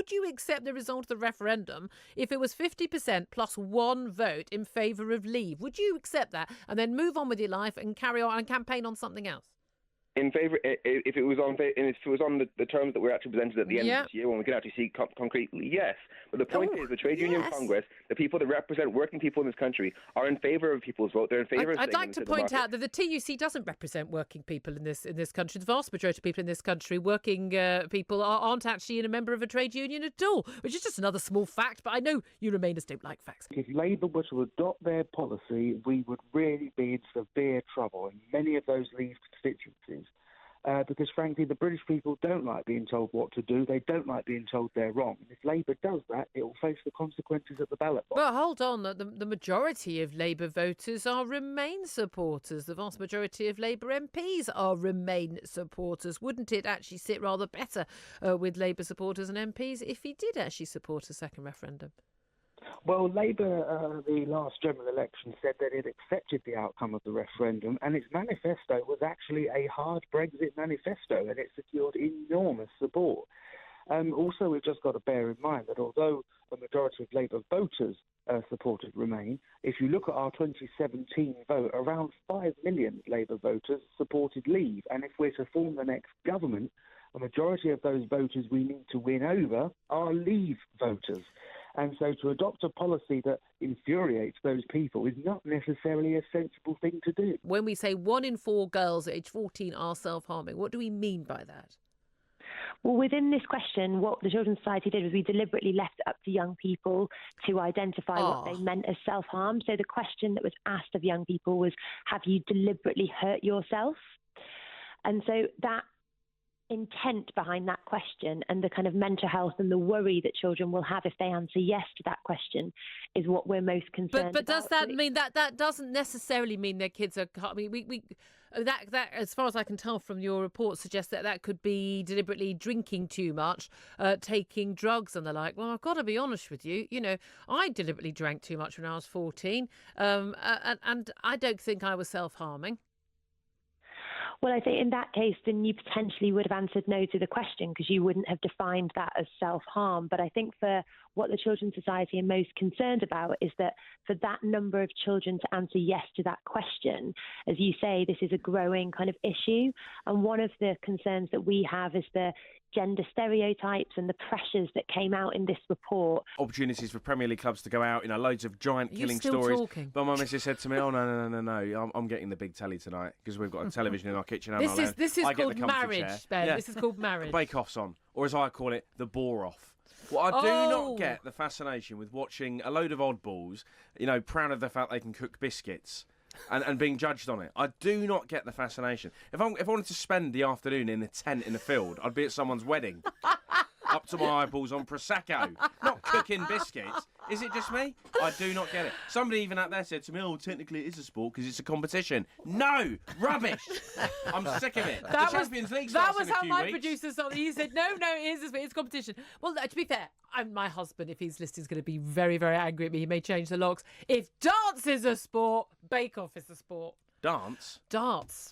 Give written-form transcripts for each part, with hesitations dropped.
would you accept the result of the referendum if it was 50% plus one vote in favour of leave? Would you accept that and then move on with your life and carry on and campaign on something else? In favour, if it was on the terms that were actually presented at the end of this year, when we can actually see concretely, yes. But the point is, the Trade Union Congress, the people that represent working people in this country, are in favour of people's vote. They're in favour of. I'd like to point out that the TUC doesn't represent working people in this country. The vast majority of people in this country, working people, aren't actually a member of a trade union at all, which is just another small fact. But I know you Remainers don't like facts. If Labour were to adopt their policy, we would really be in severe trouble in many of those Leave constituencies. Because, frankly, the British people don't like being told what to do. They don't like being told they're wrong. And if Labour does that, it will face the consequences at the ballot box. Well, hold on. The majority of Labour voters are Remain supporters. The vast majority of Labour MPs are Remain supporters. Wouldn't it actually sit rather better with Labour supporters and MPs if he did actually support a second referendum? Well, Labour, the last general election, said that it accepted the outcome of the referendum, and its manifesto was actually a hard Brexit manifesto, and it secured enormous support. Also, we've just got to bear in mind that although a majority of Labour voters supported Remain, if you look at our 2017 vote, around 5 million Labour voters supported Leave, and if we're to form the next government, a majority of those voters we need to win over are Leave voters. And so to adopt a policy that infuriates those people is not necessarily a sensible thing to do. When we say 1 in 4 girls at age 14 are self-harming, what do we mean by that? Well, within this question, what the Children's Society did was we deliberately left it up to young people to identify what they meant as self-harm. So the question that was asked of young people was, have you deliberately hurt yourself? And so that intent behind that question and the kind of mental health and the worry that children will have if they answer yes to that question is what we're most concerned about. But does that mean that doesn't necessarily mean their kids are? I mean, that as far as I can tell from your report suggests that could be deliberately drinking too much, taking drugs and the like. Well, I've got to be honest with you. You know, I deliberately drank too much when I was 14, and I don't think I was self-harming. Well, I think in that case, then you potentially would have answered no to the question because you wouldn't have defined that as self-harm. But I think for what the Children's Society are most concerned about is that for that number of children to answer yes to that question, as you say, this is a growing kind of issue. And one of the concerns that we have is the gender stereotypes and the pressures that came out in this report. Opportunities for Premier League clubs to go out, loads of giant killing stories. Talking? But my missus said to me, "Oh no, I'm getting the big telly tonight because we've got a television in our kitchen." This is called marriage, Ben. Yeah. This is called marriage. Bake Off's on, or as I call it, the bore off. Well, I do not get the fascination with watching a load of oddballs, proud of the fact they can cook biscuits. And being judged on it. I do not get the fascination. If I wanted to spend the afternoon in a tent in a field, I'd be at someone's wedding. Up to my eyeballs on Prosecco. Not cooking biscuits. Is it just me? I do not get it. Somebody even out there said to me, technically it is a sport because it's a competition. No! Rubbish! I'm sick of it. The Champions League starts in a few weeks. That was how my producer saw it. He said, no, it's competition. Well, to be fair, my husband, if he's listening, is going to be very, very angry at me. He may change the locks. If dance is a sport, Bake Off is a sport. Dance? Darts.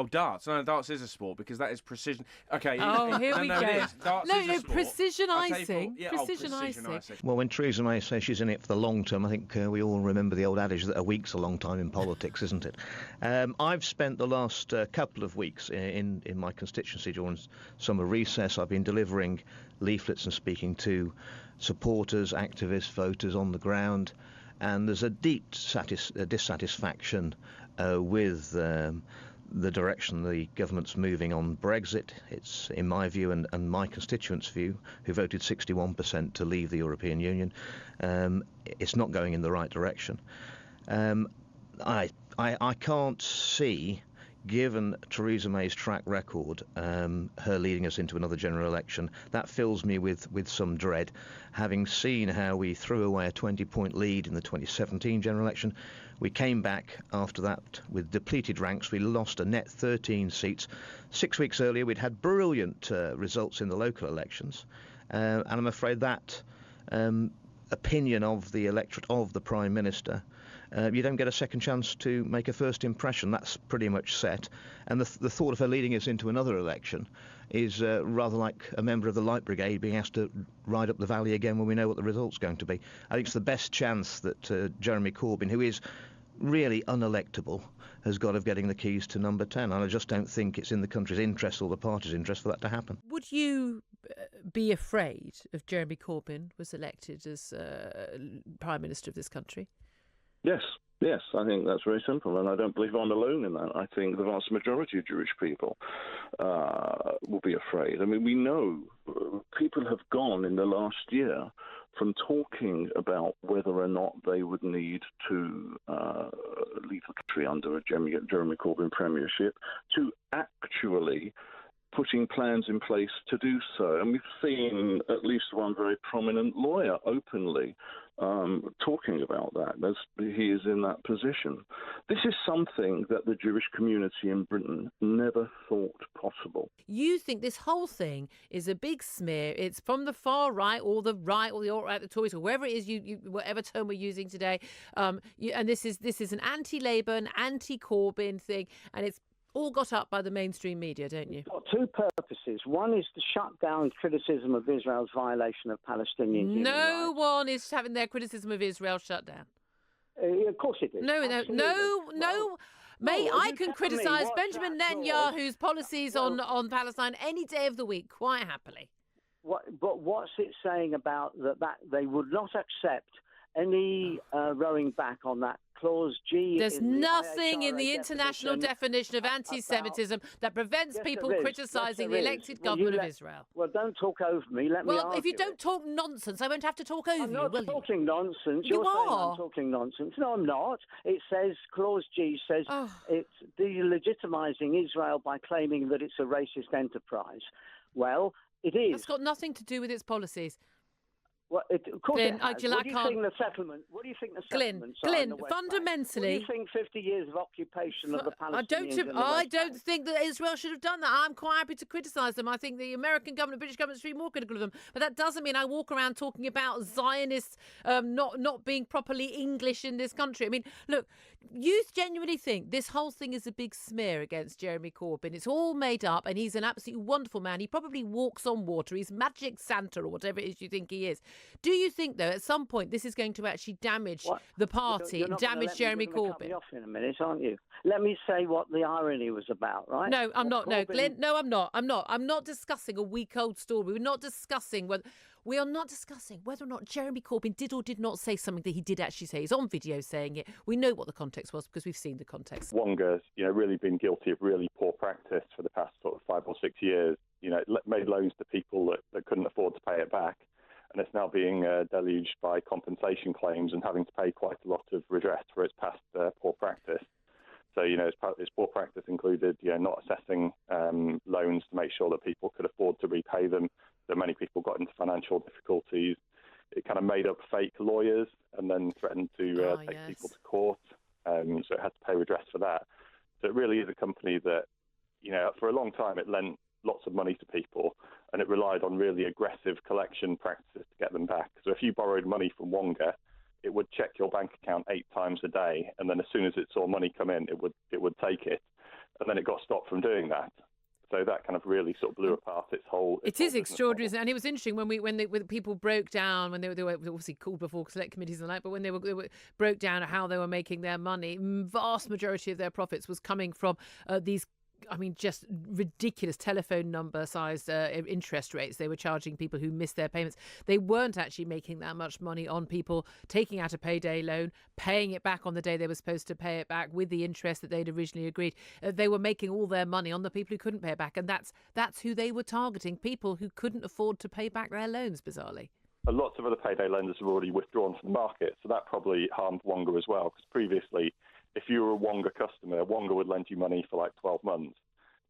Darts. No, darts is a sport because that is precision. Okay. Here we go. It is. Darts is a sport. Precision icing. Precision icing. Well, when Theresa May says she's in it for the long term, I think we all remember the old adage that a week's a long time in politics, isn't it? I've spent the last couple of weeks in my constituency during summer recess. I've been delivering leaflets and speaking to supporters, activists, voters on the ground. And there's a deep dissatisfaction with the direction the government's moving on Brexit. It's, in my view and my constituents' view, who voted 61% to leave the European Union, it's not going in the right direction. I can't see, given Theresa May's track record, her leading us into another general election, that fills me with some dread. Having seen how we threw away a 20-point lead in the 2017 general election, we came back after that with depleted ranks. We lost a net 13 seats. 6 weeks earlier, we'd had brilliant results in the local elections. And I'm afraid that opinion of the electorate, of the Prime Minister, you don't get a second chance to make a first impression. That's pretty much set. And the thought of her leading us into another election is rather like a member of the Light Brigade being asked to ride up the valley again when we know what the result's going to be. I think it's the best chance that Jeremy Corbyn, who is really unelectable, has got of getting the keys to number 10. And I just don't think it's in the country's interest or the party's interest for that to happen. Would you be afraid if Jeremy Corbyn was elected as Prime Minister of this country? Yes, I think that's very simple, and I don't believe I'm alone in that. I think the vast majority of Jewish people will be afraid. I mean, we know people have gone in the last year from talking about whether or not they would need to leave the country under a Jeremy Corbyn premiership to actually putting plans in place to do so. And we've seen at least one very prominent lawyer openly talking about that as he is in that position. This is something that the Jewish community in Britain never thought possible. You think this whole thing is a big smear? It's from the far right or the alt-right, the Tories, or wherever it is, you whatever term we're using today. And this is an anti-Labour, an anti-Corbyn thing, and it's all got up by the mainstream media, don't you? It's got two purposes. One is to shut down criticism of Israel's violation of Palestinian human rights. No one is having their criticism of Israel shut down. Of course it is. No. Mate, I can criticise Benjamin Netanyahu's policies on Palestine any day of the week, quite happily. But what's it saying about that they would not accept any rowing back on that clause G? There's nothing in the international definition of anti-Semitism that prevents people criticising the elected government of Israel. Well, don't talk over me. Let me argue if you don't talk nonsense, I won't have to talk over you, will you? I'm not talking nonsense. You You're saying are. I'm talking nonsense. No, I'm not. It says, clause G says, it's delegitimizing Israel by claiming that it's a racist enterprise. Well, it is. That's got nothing to do with its policies. Well, of course Glenn, it has. What do you think the settlement? What do you think the settlements are in the West fundamentally, Bank? What do you think 50 years of occupation of the Palestinians? I don't think that Israel should have done that. I'm quite happy to criticise them. I think the American government, British government, should be more critical of them. But that doesn't mean I walk around talking about Zionists not being properly English in this country. I mean, look, you genuinely think this whole thing is a big smear against Jeremy Corbyn. It's all made up, and he's an absolutely wonderful man. He probably walks on water. He's Magic Santa or whatever it is you think he is. Do you think, though, at some point this is going to actually damage the party and damage Jeremy Corbyn? You're cut me off in a minute, aren't you? Let me say what the irony was about, right? No, I'm not. No, Glenn. No, I'm not. I'm not discussing a week-old story. We're not discussing whether. We are not discussing whether or not Jeremy Corbyn did or did not say something that he did actually say. He's on video saying it. We know what the context was because we've seen the context. Wonga's, really been guilty of really poor practice for the past sort of 5 or 6 years. Made loans to people that couldn't afford to pay it back. And it's now being deluged by compensation claims and having to pay quite a lot of redress for its past poor practice. So, its poor practice included, not assessing loans to make sure that people could afford to repay them. So many people got into financial difficulties. It kind of made up fake lawyers and then threatened to take people to court. So it had to pay redress for that. So it really is a company that, for a long time it lent lots of money to people, and it relied on really aggressive collection practices to get them back. So if you borrowed money from Wonga, it would check your bank account 8 times a day, and then as soon as it saw money come in, it would take it, and then it got stopped from doing that. So that kind of really sort of blew apart its whole. It is extraordinary, isn't it? And it was interesting when people broke down, when they were obviously called before select committees and that, but when they were broke down how they were making their money, vast majority of their profits was coming from these. Just ridiculous telephone number sized interest rates they were charging people who missed their payments. They weren't actually making that much money on people taking out a payday loan, paying it back on the day they were supposed to pay it back with the interest that they'd originally agreed. They were making all their money on the people who couldn't pay it back. And that's who they were targeting, people who couldn't afford to pay back their loans, bizarrely. Lots of other payday lenders have already withdrawn from the market, so that probably harmed Wonga as well, because previously, if you were a Wonga customer, Wonga would lend you money for like 12 months,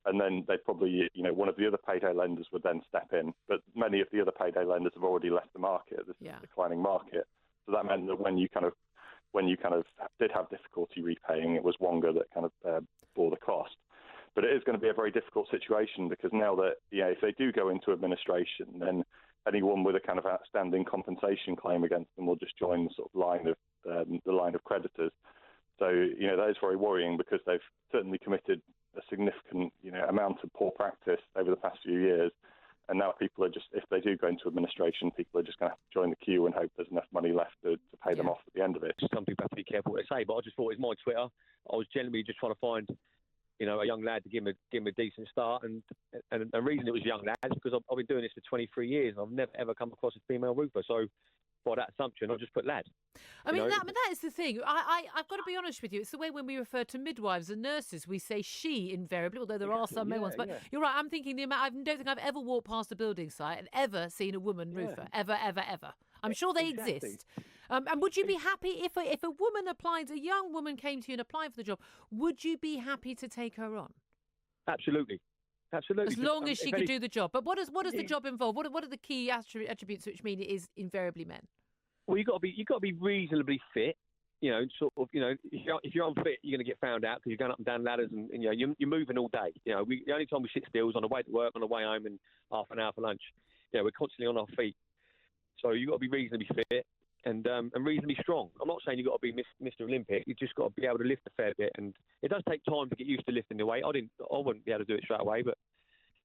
and then they'd probably, one of the other payday lenders would then step in. But many of the other payday lenders have already left the market. This is a declining market, so that meant that when you kind of did have difficulty repaying, it was Wonga that kind of bore the cost. But it is going to be a very difficult situation because now that if they do go into administration, then anyone with a kind of outstanding compensation claim against them will just join the sort of line of creditors. So, that is very worrying, because they've certainly committed a significant, amount of poor practice over the past few years. And now people are just, if they do go into administration, people are just going to have to join the queue and hope there's enough money left to pay them off at the end of it. Some people have to be careful what they say, but I just thought it was my Twitter. I was generally just trying to find, a young lad to give him a decent start. And the reason it was young lads is because I've been doing this for 23 years and I've never, ever come across a female roofer. So by that assumption, I'll just put lad. I mean, that is the thing. I've got to be honest with you. It's the way when we refer to midwives and nurses, we say she invariably, although there are some male ones. But you're right. I'm thinking I don't think I've ever walked past a building site and ever seen a woman roofer. Ever, ever, ever. I'm sure they exist. And would you be happy if a woman applied, a young woman came to you and applied for the job, would you be happy to take her on? Absolutely. Absolutely. As long as she could do the job. But what does the job involve? What are the key attributes which mean it is invariably men? Well, you've got to be reasonably fit. If you're unfit, you're going to get found out because you're going up and down ladders and you're moving all day. The only time we sit still is on the way to work, on the way home, and half an hour for lunch. We're constantly on our feet. So you've got to be reasonably fit and reasonably strong. I'm not saying you've got to be Mr. Olympic. You've just got to be able to lift a fair bit, and it does take time to get used to lifting the weight. I wouldn't be able to do it straight away, but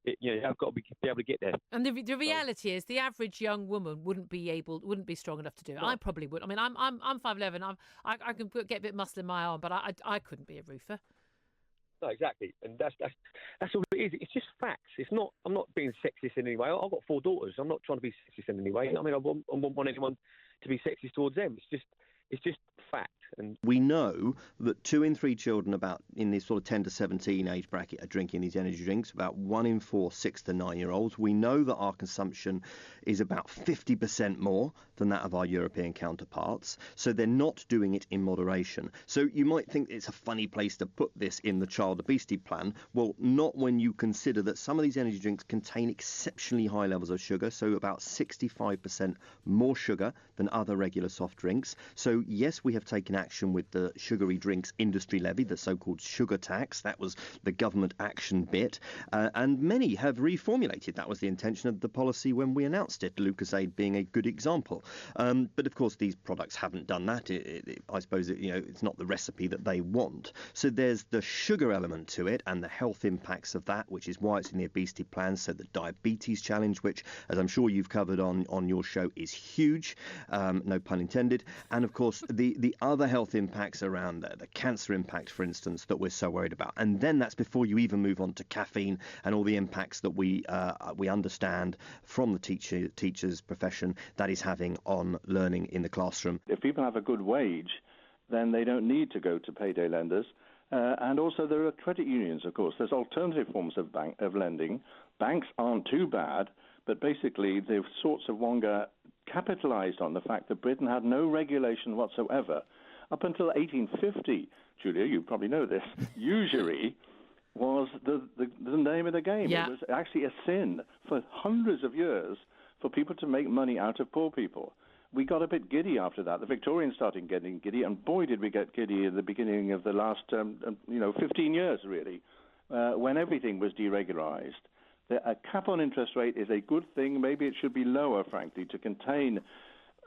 I've got to be able to get there. And the reality is, the average young woman wouldn't be strong enough to do it. No. I probably would. I mean, I'm 5'11". I can get a bit of muscle in my arm, but I couldn't be a roofer. No, exactly, and that's all it is. It's just facts. I'm not being sexist in any way. I've got 4 daughters. I'm not trying to be sexist in any way. I mean, I wouldn't want anyone to be sexist towards them. It's just fact. And we know that 2 in 3 children in this sort of 10 to 17 age bracket are drinking these energy drinks. About 1 in 4 6 to 9-year-olds. We know that our consumption is about 50% more than that of our European counterparts. So they're not doing it in moderation. So you might think it's a funny place to put this in the child obesity plan. Well, not when you consider that some of these energy drinks contain exceptionally high levels of sugar, so about 65% more sugar than other regular soft drinks. So yes, we have taken action with the sugary drinks industry levy, the so-called sugar tax. That was the government action bit. And many have reformulated. That was the intention of the policy when we announced it, Lucozade being a good example. But of course, these products haven't done that. I suppose it's not the recipe that they want. So there's the sugar element to it and the health impacts of that, which is why it's in the obesity plan. So the diabetes challenge, which, as I'm sure you've covered on your show, is huge. No pun intended. And of course, the other health impacts around the cancer impact, for instance, that we're so worried about. And then that's before you even move on to caffeine and all the impacts that we understand from the teacher's profession that is having on learning in the classroom. If people have a good wage, then they don't need to go to payday lenders. And also there are credit unions, of course. There's alternative forms of lending. Banks aren't too bad, but basically the sorts of Wonga capitalized on the fact that Britain had no regulation whatsoever. Up until 1850, Julia, you probably know this, usury was the name of the game. Yeah. It was actually a sin for hundreds of years for people to make money out of poor people. We got a bit giddy after that. The Victorians started getting giddy, and boy, did we get giddy at the beginning of the last 15 years, really, when everything was deregularized. A cap on interest rate is a good thing. Maybe it should be lower, frankly, to contain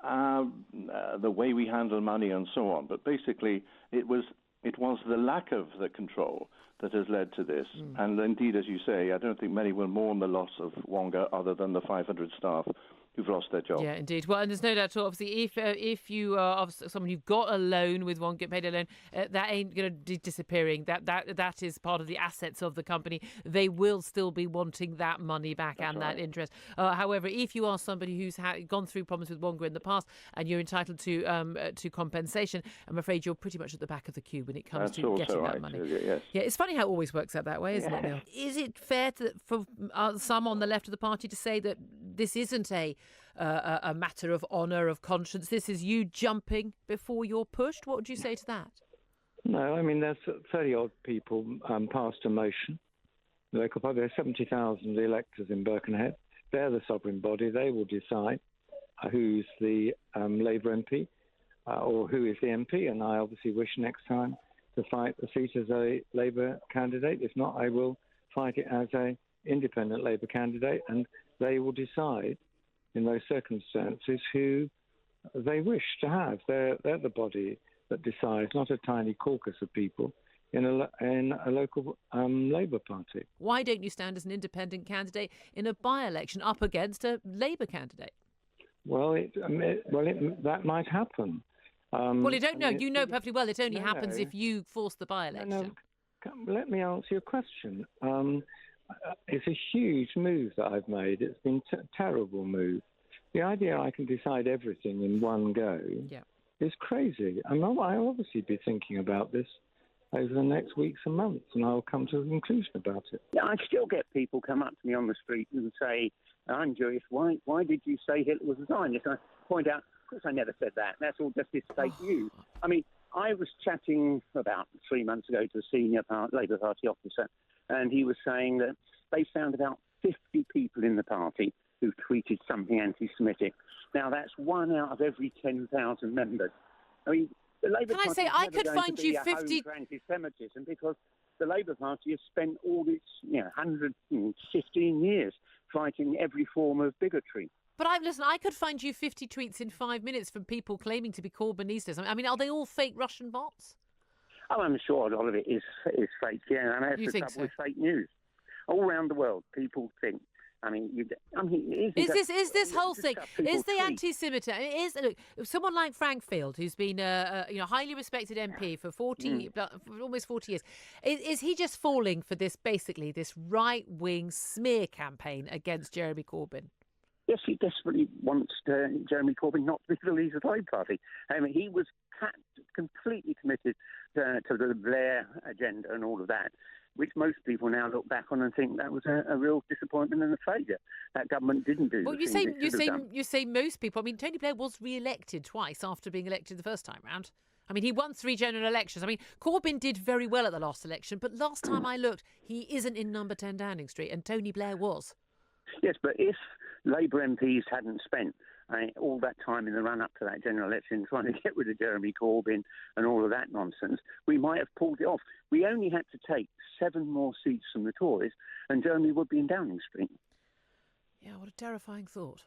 the way we handle money and so on. But basically, it was the lack of the control that has led to this. And indeed, as you say, I don't think many will mourn the loss of Wonga other than the 500 staff who've lost their job. Yeah, indeed. Well, and there's no doubt at all, obviously, if you are someone who's got a loan with Wonga, paid a loan, that ain't going to be disappearing. That is part of the assets of the company. They will still be wanting that money back. That's and right. That interest. However, if you are somebody who's gone through problems with Wonga in the past and you're entitled to compensation, I'm afraid you're pretty much at the back of the queue when it comes to getting that money. Yes. Yeah, it's funny how it always works out that way, isn't it, Neil? Is it fair for some on the left of the party to say that this isn't a matter of honour, of conscience? This is you jumping before you're pushed. What would you say to that? No, I mean, there's 30-odd people passed a motion. The local party, there are 70,000 electors in Birkenhead. They're the sovereign body. They will decide who's the Labour MP or who is the MP. And I obviously wish next time to fight the seat as a Labour candidate. If not, I will fight it as an independent Labour candidate, and they will decide in those circumstances who they wish to have. They're the body that decides, not a tiny caucus of people in a local Labour Party. Why don't you stand as an independent candidate in a by-election up against a Labour candidate? Well, that might happen. Well, you don't know. You know perfectly well it only happens if you force the by-election. Let me answer your question. It's a huge move that I've made. It's been a terrible move. The idea I can decide everything in one go is crazy. I'll obviously be thinking about this over the next weeks and months, and I'll come to a conclusion about it. Yeah, I still get people come up to me on the street and say, I'm Jewish, why did you say Hitler was a Zionist? I point out, of course I never said that. That's all just this fake news. I mean, I was chatting about 3 months ago to a senior Labour Party officer, and he was saying that they found about 50 people in the party who tweeted something anti-Semitic. Now, that's 1 out of every 10,000 members. I mean, the Labour Party I could find you 50 for anti-Semitism because the Labour Party has spent all its 115 years fighting every form of bigotry. But I could find you 50 tweets in 5 minutes from people claiming to be Corbynistas. I mean, are they all fake Russian bots? Oh, I'm sure a lot of it is fake. Yeah, and that's the trouble with fake news. All around the world, people think. Is this whole thing? Is the anti-Semitism? Look, someone like Frank Field, who's been a highly respected MP for almost 40 years, is he just falling for this right-wing smear campaign against Jeremy Corbyn? Yes, he desperately wants Jeremy Corbyn not to be the leader of the Labour Party. He was completely committed to the Blair agenda and all of that, which most people now look back on and think that was a real disappointment and a failure. That government didn't do. Well, you say most people. I mean, Tony Blair was re-elected twice after being elected the first time round. I mean, he won 3 general elections. I mean, Corbyn did very well at the last election, but last time I looked, he isn't in number 10 Downing Street, and Tony Blair was. Yes, but if Labour MPs hadn't spent all that time in the run-up to that general election trying to get rid of Jeremy Corbyn and all of that nonsense, we might have pulled it off. We only had to take 7 more seats from the Tories and Jeremy would be in Downing Street. Yeah, what a terrifying thought.